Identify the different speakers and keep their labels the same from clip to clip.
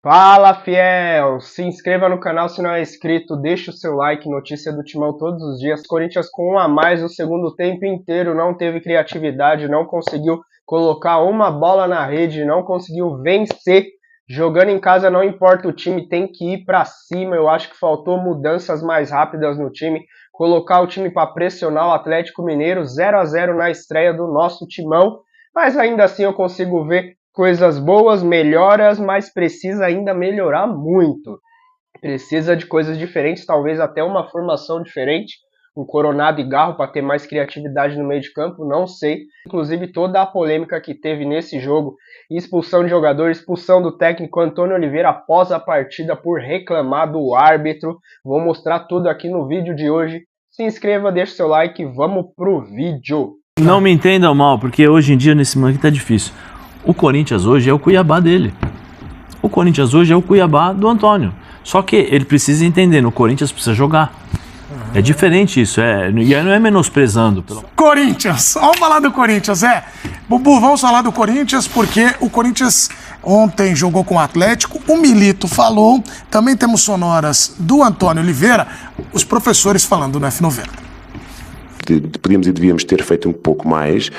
Speaker 1: Fala, fiel! Se inscreva no canal se não é inscrito, deixa o seu like, notícia do Timão todos os dias. Corinthians com 1 a mais o segundo tempo inteiro, não teve criatividade, não conseguiu colocar uma bola na rede, não conseguiu vencer. Jogando em casa não importa o time, tem que ir pra cima. Eu acho que faltou mudanças mais rápidas no time, colocar o time para pressionar o Atlético Mineiro. 0 a 0 na estreia do nosso Timão, mas ainda assim eu consigo ver coisas boas, melhoras, mas precisa ainda melhorar muito. Precisa de coisas diferentes, talvez até uma formação diferente, um Coronado e Garro para ter mais criatividade no meio de campo, não sei. Inclusive toda a polêmica que teve nesse jogo, expulsão de jogador, expulsão do técnico Antônio Oliveira após a partida por reclamar do árbitro. Vou mostrar tudo aqui no vídeo de hoje. Se inscreva, deixa seu like e vamos pro vídeo.
Speaker 2: Não me entendam mal, porque hoje em dia nesse momento tá difícil. O Corinthians hoje é o Cuiabá dele. O Corinthians hoje é o Cuiabá do Antônio. Só que ele precisa entender, no Corinthians precisa jogar. É diferente isso, e não é menosprezando.
Speaker 3: Corinthians, vamos falar do Corinthians, Bubu, vamos falar do Corinthians, porque o Corinthians ontem jogou com o Atlético, o Milito falou, também temos sonoras do Antônio Oliveira, os professores falando no F90.
Speaker 4: Podíamos e devíamos ter feito um pouco mais,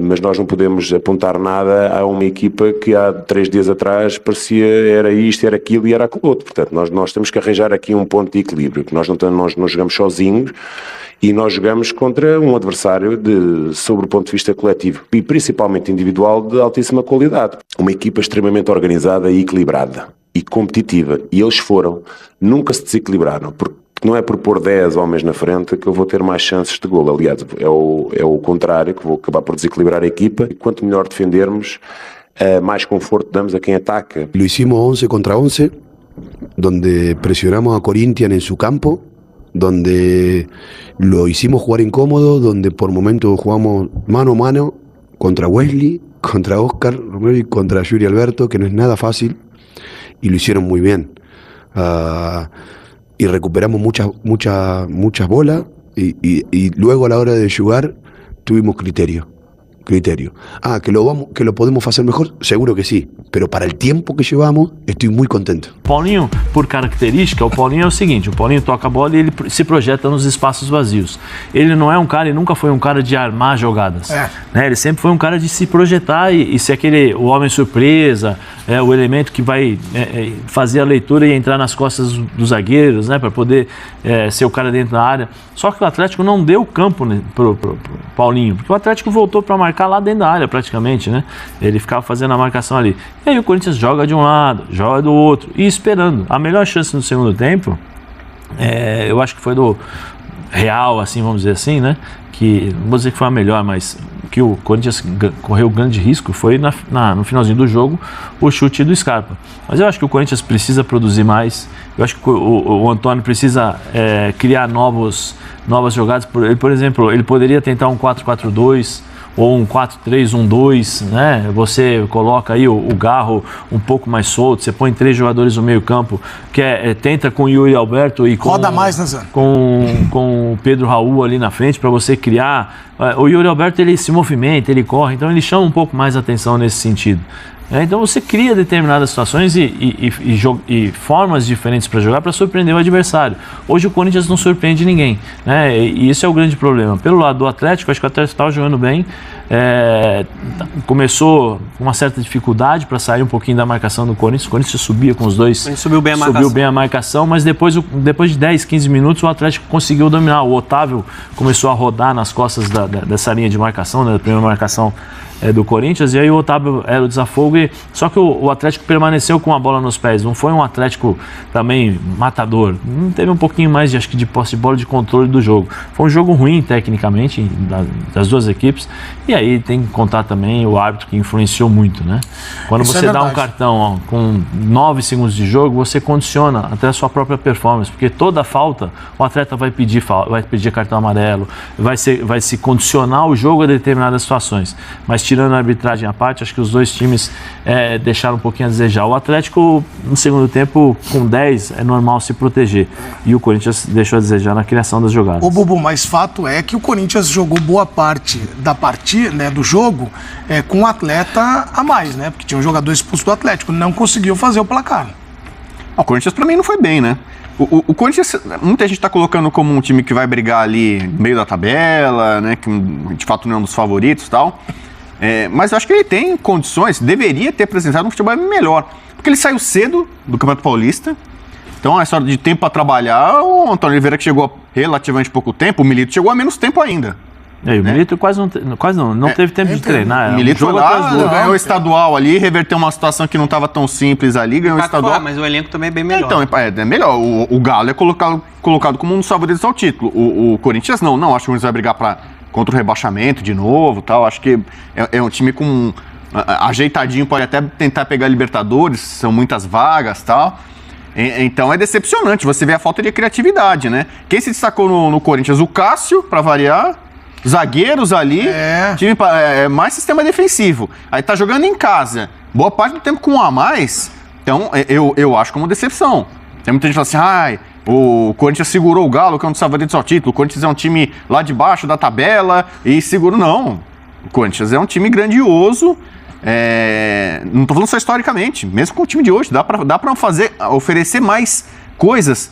Speaker 4: mas nós não podemos apontar nada a uma equipa que há 3 dias atrás parecia era isto, era aquilo e era aquilo outro. Portanto, nós temos que arranjar aqui um ponto de equilíbrio, porque nós não jogamos sozinhos e nós jogamos contra um adversário sobre o ponto de vista coletivo e principalmente individual de altíssima qualidade. Uma equipa extremamente organizada e equilibrada e competitiva, e eles nunca se desequilibraram, porque não é por pôr 10 homens na frente que eu vou ter mais chances de golo. Aliás, é o contrário, que vou acabar por desequilibrar a equipa. E quanto melhor defendermos, mais conforto damos a quem ataca.
Speaker 5: Lo hicimos 11 contra 11, donde presionamos a Corinthians en su campo, donde lo hicimos jugar incómodo, donde por momentos jugamos mano a mano contra Wesley, contra Oscar Romero y contra Yuri Alberto, que no es nada fácil, y lo hicieron muy bien. Y recuperamos muchas bolas y luego a la hora de jugar tuvimos criterio. Que lo podemos hacer mejor, seguro que sí, pero para el tiempo que llevamos estoy muy contento.
Speaker 2: Paulinho, por característica, o Paulinho é o seguinte, o Paulinho toca a bola e ele se projeta nos espaços vazios. Ele não é um cara, ele nunca foi um cara de armar jogadas, né? Ele sempre foi um cara de se projetar e ser o homem surpresa, o elemento que vai fazer a leitura e entrar nas costas dos zagueiros, né, para poder ser o cara dentro da área. Só que o Atlético não deu campo, né, pro Paulinho, porque o Atlético voltou para marcar lá dentro da área praticamente, né? Ele ficava fazendo a marcação ali. E aí o Corinthians joga de um lado, joga do outro e esperando. A melhor chance no segundo tempo, eu acho que foi do Real, assim, vamos dizer assim, né? Que, não vou dizer que foi a melhor, mas que o Corinthians correu grande risco foi no finalzinho do jogo o chute do Scarpa. Mas eu acho que o Corinthians precisa produzir mais. Eu acho que o Antônio precisa criar novas jogadas. Por exemplo, ele poderia tentar um 4-4-2 ou um 4-3-1-2, né? Você coloca aí o Garro um pouco mais solto, você põe 3 jogadores no meio campo, tenta com o Yuri Alberto e
Speaker 3: roda mais, né, Zé?
Speaker 2: com o Pedro Raul ali na frente para você criar. O Yuri Alberto, ele se movimenta, ele corre, então ele chama um pouco mais atenção nesse sentido. Então você cria determinadas situações e formas diferentes para jogar para surpreender o adversário. Hoje o Corinthians não surpreende ninguém, né? E esse é o grande problema. Pelo lado do Atlético, acho que o Atlético estava jogando bem, começou com uma certa dificuldade para sair um pouquinho da marcação do Corinthians. O Corinthians subia com os dois, subiu bem a marcação, mas depois de 10, 15 minutos o Atlético conseguiu dominar. O Otávio começou a rodar nas costas dessa linha de marcação, da primeira marcação do Corinthians, e aí o Otávio era o desafogo, só que o Atlético permaneceu com a bola nos pés, não foi um Atlético também matador, não teve um pouquinho mais de posse de bola, de controle do jogo. Foi um jogo ruim tecnicamente das duas equipes, e aí tem que contar também o árbitro que influenciou muito, né? Quando você dá um cartão com 9 segundos de jogo, você condiciona até a sua própria performance, porque toda falta o atleta vai pedir cartão amarelo, vai se condicionar o jogo a determinadas situações, mas tirando a arbitragem à parte, acho que os dois times deixaram um pouquinho a desejar. O Atlético, no segundo tempo, com 10, é normal se proteger. E o Corinthians deixou a desejar na criação das jogadas.
Speaker 3: Ô, Bubu, mas fato é que o Corinthians jogou boa parte da partida né, do jogo com um atleta a mais, né? Porque tinha um jogador expulso do Atlético, não conseguiu fazer o placar.
Speaker 6: O Corinthians pra mim não foi bem, né? O Corinthians, muita gente está colocando como um time que vai brigar ali no meio da tabela, né? Que de fato não é um dos favoritos e tal. Mas eu acho que ele tem condições, deveria ter apresentado um futebol melhor. Porque ele saiu cedo do Campeonato Paulista. Então, a história de tempo para trabalhar, o Antônio Oliveira que chegou há relativamente pouco tempo, o Milito chegou há menos tempo ainda.
Speaker 2: O Milito quase não teve tempo de treinar.
Speaker 6: O Milito foi lá, ganhou o estadual ali, reverteu uma situação que não estava tão simples ali, ganhou o estadual.
Speaker 7: Mas o elenco também é bem melhor.
Speaker 6: Então, é melhor. O Galo é colocado como um dos favoritos ao título. O Corinthians não. Não, acho que o Corinthians vai brigar contra o rebaixamento de novo, tal. Acho que é um time com ajeitadinho, pode até tentar pegar Libertadores, são muitas vagas, tal. Então é decepcionante, você vê a falta de criatividade, né? Quem se destacou no Corinthians? O Cássio, pra variar, zagueiros ali, time mais sistema defensivo. Aí tá jogando em casa, boa parte do tempo com um a mais, então eu acho como decepção. Tem muita gente que fala assim, o Corinthians segurou o Galo, que é um dos favoritos ao título, o Corinthians é um time lá de baixo da tabela e segurou, não. O Corinthians é um time grandioso. Não tô falando só historicamente, mesmo com o time de hoje, dá pra oferecer mais coisas,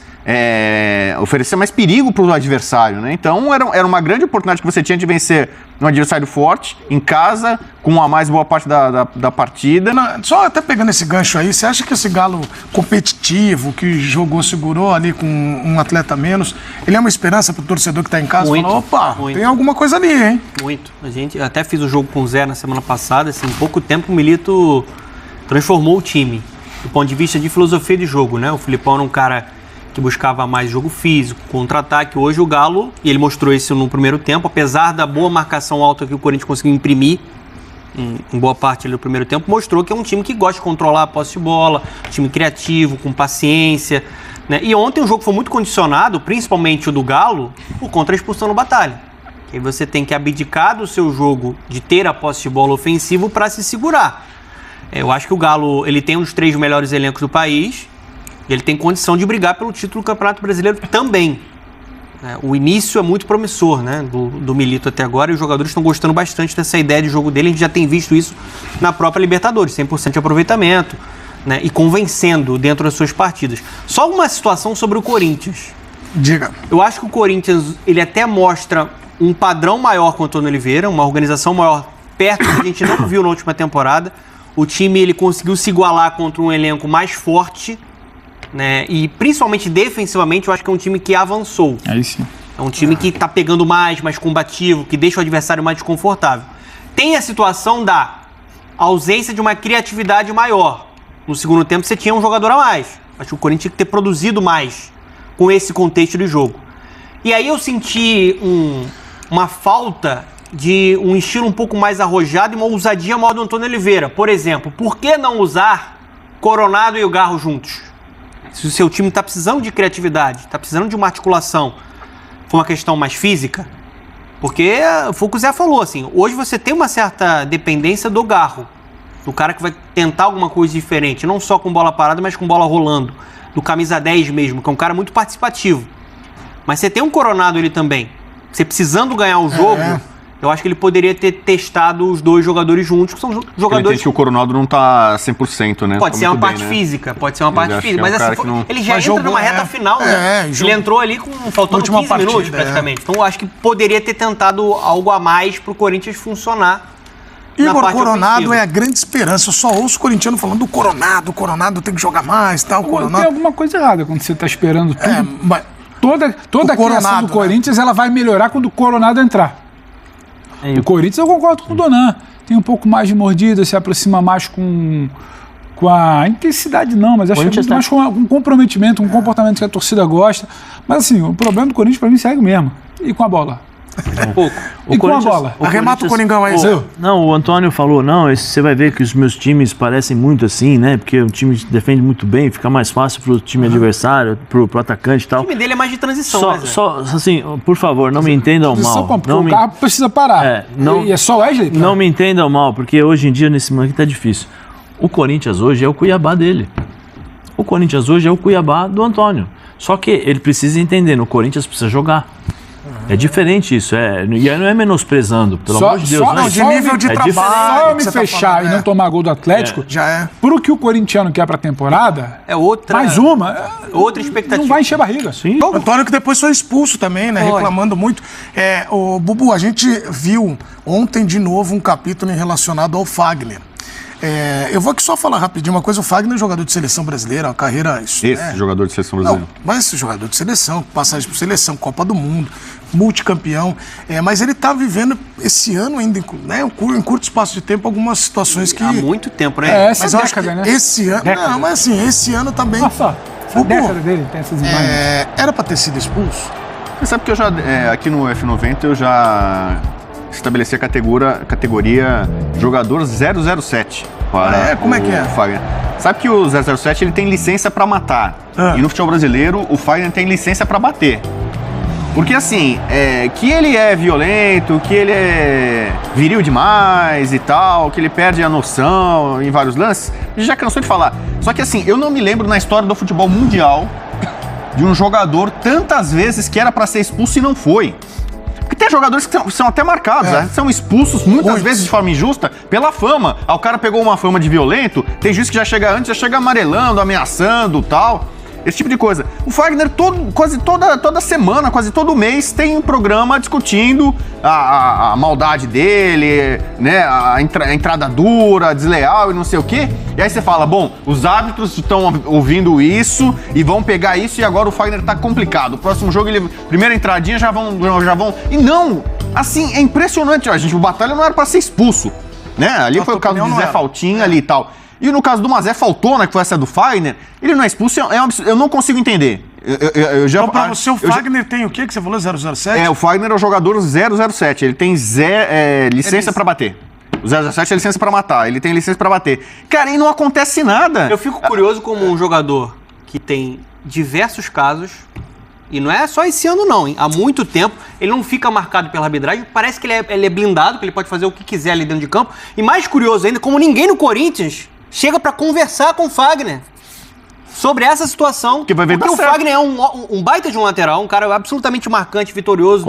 Speaker 6: oferecer mais perigo pro adversário, né? Então era uma grande oportunidade que você tinha de vencer um adversário forte, em casa, com a mais boa parte da partida.
Speaker 3: Só até pegando esse gancho aí, você acha que esse Galo competitivo, que segurou ali com um atleta a menos, ele é uma esperança pro torcedor que tá em casa?
Speaker 7: Muito,
Speaker 3: falar, opa,
Speaker 7: muito.
Speaker 3: Tem alguma coisa ali, hein?
Speaker 7: Muito. Eu até fiz o jogo com o Zé na semana passada, assim, em pouco tempo o Milito transformou o time, do ponto de vista de filosofia de jogo, né? O Filipão era um cara que buscava mais jogo físico, contra-ataque. Hoje o Galo, e ele mostrou isso no primeiro tempo, apesar da boa marcação alta que o Corinthians conseguiu imprimir em boa parte ali do primeiro tempo, mostrou que é um time que gosta de controlar a posse de bola, um time criativo, com paciência, né? E ontem o jogo foi muito condicionado, principalmente o do Galo, por contra a expulsão no Batalha. Que aí você tem que abdicar do seu jogo de ter a posse de bola ofensivo para se segurar. Eu acho que o Galo ele tem um dos 3 melhores elencos do país, e ele tem condição de brigar pelo título do Campeonato Brasileiro também. O início é muito promissor, né, do Milito até agora, e os jogadores estão gostando bastante dessa ideia de jogo dele. A gente já tem visto isso na própria Libertadores, 100% de aproveitamento, né, e convencendo dentro das suas partidas. Só uma situação sobre o Corinthians.
Speaker 3: Diga.
Speaker 7: Eu acho que o Corinthians ele até mostra um padrão maior com o Antônio Oliveira, uma organização maior, perto do que a gente não viu na última temporada. O time ele conseguiu se igualar contra um elenco mais forte, né? E principalmente defensivamente, eu acho que é um time que avançou.
Speaker 8: Aí sim.
Speaker 7: É um time que tá pegando mais combativo, que deixa o adversário mais desconfortável. Tem a situação da ausência de uma criatividade maior. No segundo tempo você tinha um jogador a mais. Acho que o Corinthians tinha que ter produzido mais com esse contexto de jogo. E aí eu senti uma falta de um estilo um pouco mais arrojado e uma ousadia maior do Antônio Oliveira. Por exemplo, por que não usar Coronado e o Garro juntos? Se o seu time está precisando de criatividade, está precisando de uma articulação, for uma questão mais física, porque foi o que o Zé falou, assim, hoje você tem uma certa dependência do Garro, do cara que vai tentar alguma coisa diferente, não só com bola parada, mas com bola rolando, do camisa 10 mesmo, que é um cara muito participativo. Mas você tem um Coronado ali também, você precisando ganhar o jogo, eu acho que ele poderia ter testado os 2 jogadores juntos, que são jogadores...
Speaker 6: que o Coronado não tá 100%, né?
Speaker 7: Pode
Speaker 6: tá
Speaker 7: ser uma parte
Speaker 6: bem, né?
Speaker 7: física, mas assim, ele já entra numa reta final, né? Ele entrou ali faltando 15 minutos praticamente. Então eu acho que poderia ter tentado algo a mais pro Corinthians funcionar.
Speaker 3: Igor Coronado é a grande esperança. Eu só ouço o corintiano falando do Coronado, o Coronado tem que jogar mais, tal, Coronado.
Speaker 8: Tem alguma coisa errada quando você tá esperando tudo.
Speaker 3: Mas
Speaker 8: toda a criação do Corinthians, ela vai melhorar quando o Coronado entrar. O Corinthians, eu concordo com o Donan. Tem um pouco mais de mordida, se aproxima mais com a intensidade, não, mas acho que muito mais com um comprometimento, um comportamento que a torcida gosta. Mas assim, o problema do Corinthians para mim segue mesmo. E com a bola?
Speaker 2: Pouco.
Speaker 8: E com a bola?
Speaker 3: Arremata o Coringão aí,
Speaker 2: Zé. Não, o Antônio falou, você vai ver que os meus times parecem muito assim, né? Porque o time defende muito bem, fica mais fácil pro time adversário, pro atacante e tal.
Speaker 7: O time dele é mais de transição,
Speaker 2: Só assim, por favor, não me entendam mal.
Speaker 8: O carro precisa parar. E é só o Wesley?
Speaker 2: Não me entendam mal, porque hoje em dia, nesse momento, tá difícil. O Corinthians hoje é o Cuiabá dele. O Corinthians hoje é o Cuiabá do Antônio. Só que ele precisa entender, no Corinthians precisa jogar. É diferente isso, e aí não é menosprezando, pelo amor de Deus.
Speaker 3: Não, de nível de trabalho.
Speaker 8: Só me fechar e não tomar gol do Atlético,
Speaker 3: já é.
Speaker 8: Pro que o corintiano quer pra temporada,
Speaker 7: é outra.
Speaker 8: Mais uma.
Speaker 7: Outra expectativa.
Speaker 8: Não vai encher barriga.
Speaker 2: Sim.
Speaker 3: O Antônio que depois foi expulso também, né? Reclamando muito. O Bubu, a gente viu ontem de novo um capítulo relacionado ao Fagner. Eu vou aqui só falar rapidinho uma coisa. O Fagner é jogador de seleção brasileira, uma carreira...
Speaker 6: Jogador de seleção brasileira.
Speaker 3: Não, mas esse jogador de seleção, passagem por seleção, Copa do Mundo, multicampeão. Mas ele tá vivendo esse ano ainda, né, em curto espaço de tempo, algumas situações que...
Speaker 7: Há muito tempo, né?
Speaker 3: Mas eu acho que esse ano... Não, mas assim, esse ano também...
Speaker 8: Nossa, essa década dele tem essas imagens.
Speaker 3: Era pra ter sido expulso?
Speaker 6: Você sabe que eu já, aqui no F90, eu já... estabelecer a categoria jogador 007 para
Speaker 3: como é que é?
Speaker 6: o Fagner. Sabe que o 007 ele tem licença para matar e no futebol brasileiro o Fagner tem licença para bater. Porque assim, que ele é violento, que ele é viril demais e tal, que ele perde a noção em vários lances, a gente já cansou de falar. Só que assim, eu não me lembro na história do futebol mundial de um jogador tantas vezes que era para ser expulso e não foi. Porque tem jogadores que são até marcados, né? São expulsos muitas vezes de forma injusta pela fama. O cara pegou uma fama de violento, tem juiz que já chega antes, já chega amarelando, ameaçando e tal. Esse tipo de coisa. O Fagner quase toda semana, quase todo mês, tem um programa discutindo a maldade dele, né? A entrada dura, desleal e não sei o quê. E aí você fala, bom, os árbitros estão ouvindo isso e vão pegar isso e agora o Fagner tá complicado. O próximo jogo, primeira entradinha, já vão... E não! Assim, é impressionante. O Batalha não era pra ser expulso, né? Ali foi o caso do Zé Faltinha ali e tal. E no caso do Mazé Faltona, que foi essa do Fagner, ele não é expulso, eu não consigo entender.
Speaker 3: Então, pra você, o Fagner tem o quê que você falou, 007?
Speaker 6: O Fagner é o jogador 007, ele tem licença pra bater. O 007 é licença pra matar, ele tem licença pra bater. Cara, e não acontece nada.
Speaker 7: Eu fico curioso como um jogador que tem diversos casos, e não é só esse ano não, hein? Há muito tempo, ele não fica marcado pela arbitragem, parece que ele é blindado, que ele pode fazer o que quiser ali dentro de campo. E mais curioso ainda, como ninguém no Corinthians chega pra conversar com o Fagner sobre essa situação.
Speaker 6: Que vai ver
Speaker 7: porque o Fagner é um baita de um lateral, um cara absolutamente marcante, vitorioso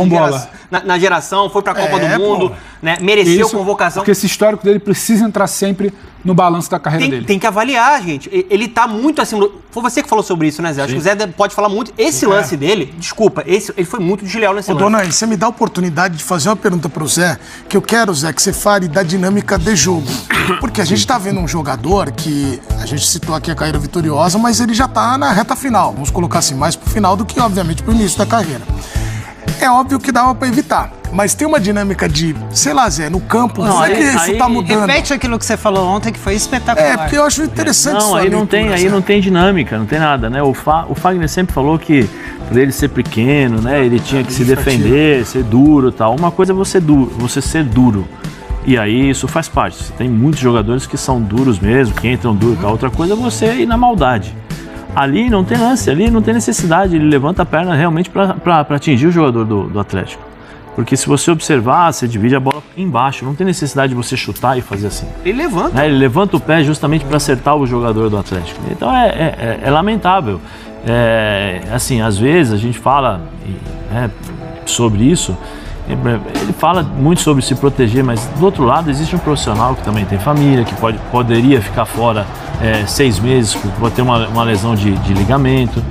Speaker 7: na geração, foi pra Copa do Mundo, né? Mereceu convocação.
Speaker 8: Porque esse histórico dele precisa entrar sempre no balanço da carreira dele.
Speaker 7: Tem que avaliar, gente. Ele tá muito acima do... Foi você que falou sobre isso, né, Zé? Acho que o Zé pode falar muito. Esse lance dele, desculpa, ele foi muito desleal nesse lance.
Speaker 3: Dona, você me dá a oportunidade de fazer uma pergunta pro Zé, que eu quero, Zé, que você fale da dinâmica de jogo. Porque a gente tá vendo um jogador que, a gente citou aqui a carreira vitoriosa, mas ele já tá na reta final. Vamos colocar assim, mais pro final do que, obviamente, pro início da carreira. É óbvio que dava pra evitar. Mas tem uma dinâmica de, sei lá, Zé, no campo, como é que isso tá mudando?
Speaker 9: Repete aquilo que você falou ontem, que foi espetacular.
Speaker 3: Porque eu acho interessante isso.
Speaker 2: Não tem dinâmica, não tem nada, né? O Fagner sempre falou que, por ele ser pequeno, né, ele tinha que se defender, ser duro e tal. Uma coisa é você ser duro. E aí isso faz parte. Tem muitos jogadores que são duros mesmo, que entram duro e tal. Outra coisa é você ir na maldade. Ali não tem lance, ali não tem necessidade. Ele levanta a perna realmente para atingir o jogador do Atlético. Porque se você observar, você divide a bola embaixo. Não tem necessidade de você chutar e fazer assim.
Speaker 7: Ele levanta.
Speaker 2: Ele levanta o pé justamente para acertar o jogador do Atlético. Então é lamentável. Assim, às vezes a gente fala sobre isso. Ele fala muito sobre se proteger, mas do outro lado existe um profissional que também tem família, que poderia ficar fora 6 meses, pode ter uma lesão de ligamento.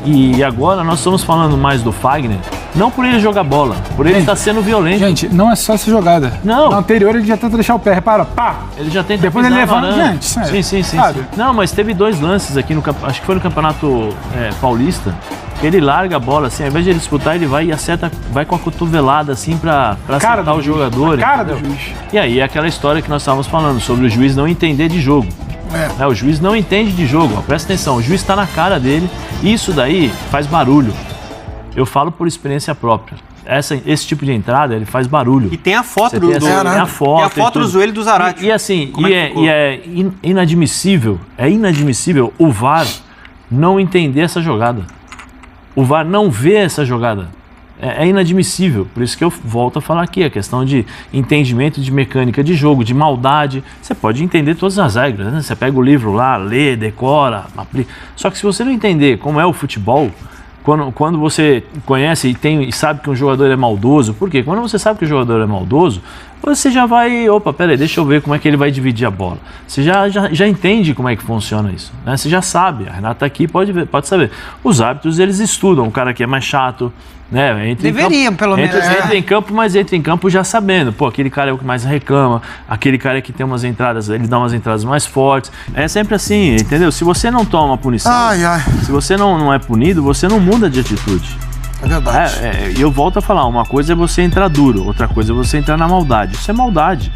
Speaker 2: E agora nós estamos falando mais do Fagner, não por ele jogar bola, por ele estar sendo violento.
Speaker 8: Gente, não é só essa jogada.
Speaker 2: Não.
Speaker 8: Na anterior ele já tenta deixar o pé, repara, pá!
Speaker 2: Ele já tenta.
Speaker 8: Depois ele levanta, gente, sério.
Speaker 2: Sim. Não, mas teve 2 lances aqui, acho que foi no Campeonato Paulista, que ele larga a bola assim, ao invés de ele disputar, ele vai e acerta, vai com a cotovelada assim pra acertar o jogador.
Speaker 8: Cara do juiz.
Speaker 2: E aí é aquela história que nós estávamos falando, sobre o juiz não entender de jogo. O juiz não entende de jogo, presta atenção, o juiz está na cara dele, e isso daí faz barulho. Eu falo por experiência própria. Esse tipo de entrada, ele faz barulho.
Speaker 7: E tem a foto
Speaker 2: tem a foto
Speaker 7: do joelho do Zarate.
Speaker 2: E assim, é inadmissível o VAR não entender essa jogada. O VAR não vê essa jogada. É inadmissível. Por isso que eu volto a falar aqui, a questão de entendimento de mecânica de jogo, de maldade. Você pode entender todas as regras, né? Você pega o livro lá, lê, decora, aplica. Só que se você não entender como é o futebol, Quando você conhece e sabe que um jogador é maldoso, por quê? Quando você sabe que o jogador é maldoso, você já vai, opa, peraí, deixa eu ver como é que ele vai dividir a bola. Você já entende como é que funciona isso, né? Você já sabe, a Renata tá aqui, pode saber. Os árbitros, eles estudam, o cara que é mais chato, né?
Speaker 9: Deveriam, pelo menos.
Speaker 2: Entra em campo, mas entra em campo já sabendo. Pô, aquele cara é o que mais reclama, aquele cara que tem umas entradas, ele dá umas entradas mais fortes. É sempre assim, entendeu? Se você não toma punição, se você não é punido, você não muda de atitude.
Speaker 3: É verdade.
Speaker 2: E eu volto a falar, uma coisa é você entrar duro, outra coisa é você entrar na maldade. Isso é maldade.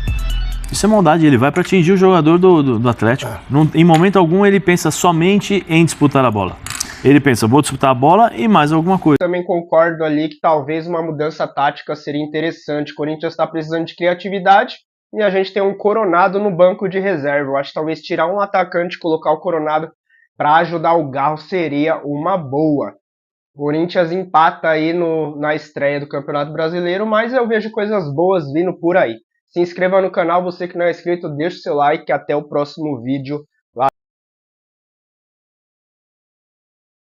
Speaker 2: Isso é maldade, ele vai para atingir o jogador do Atlético. Em momento algum ele pensa somente em disputar a bola. Ele pensa, vou disputar a bola e mais alguma coisa.
Speaker 1: Também concordo ali que talvez uma mudança tática seria interessante. O Corinthians está precisando de criatividade e a gente tem um Coronado no banco de reserva. Eu acho que talvez tirar um atacante e colocar o Coronado para ajudar o Garro seria uma boa. O Corinthians empata aí na estreia do Campeonato Brasileiro, mas eu vejo coisas boas vindo por aí. Se inscreva no canal, você que não é inscrito, deixa o seu like, até o próximo vídeo.